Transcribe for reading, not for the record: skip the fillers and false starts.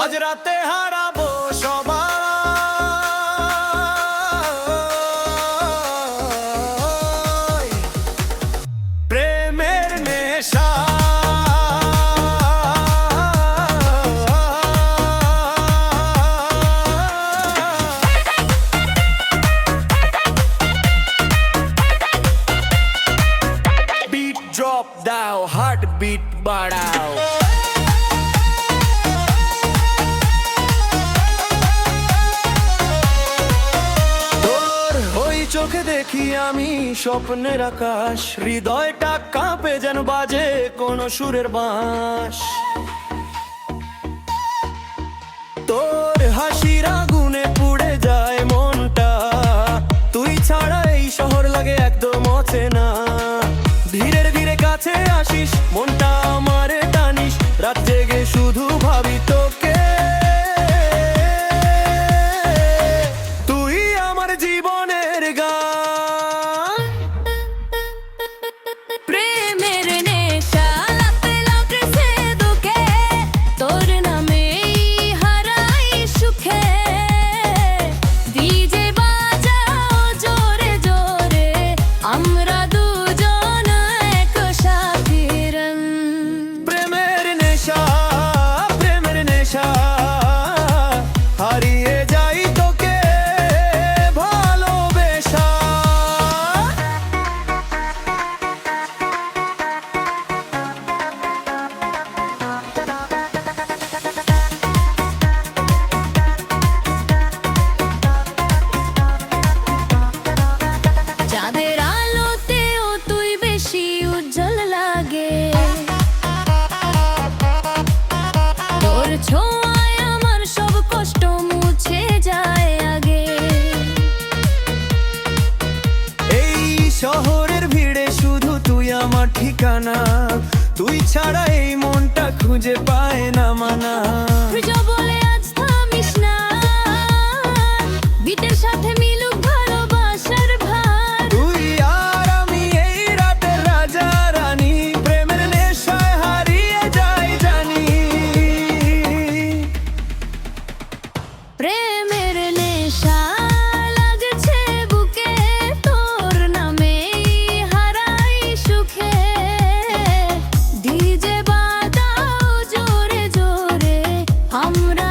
আজ রাতে হারাবো সবাই প্রেমের নেশা। বিট ড্রপ দাও, হার্ট বিট বাড়াও। চোখে দেখি আমি স্বপ্নের আকাশ, হৃদয়টা কাঁপে যেন বাজে কোন সুরের বাঁশ। তোর হাসির আগুনে পুড়ে যায় মনটা, তুই ছাড়া এই শহর লাগে একদম অচেনা। ধীরে ধীরে কাছে আসিস, মনটা আমারে টানিস, রাত জেগে শুধু ভাবি তোকে। হারিয়ে যাই তোকে ভালোবেসা। চাঁদের আলোতেও তুই বেশি উজ্জ্বল লাগে, তোর ছোঁয়ায় আমার সব কষ্ট মুছে যায় আগে। এই শহরের ভিড়ে শুধু তুই আমার ঠিকানা, তুই ছাড়া এই মনটা খুঁজে পায় না মানা। বলে আজ থামিস না, বিটের সাথে মিলুক ভালোবাসার ভার। তুই আর আমি এই রাতের রাজা রানী, প্রেমের নেশায় হারিয়ে যাই জানি। প্রেমের নেশা লাগছে বুকে, তোর নামে হারাই সুখে। ডিজে বাজাও জোরে জোরে, আমরা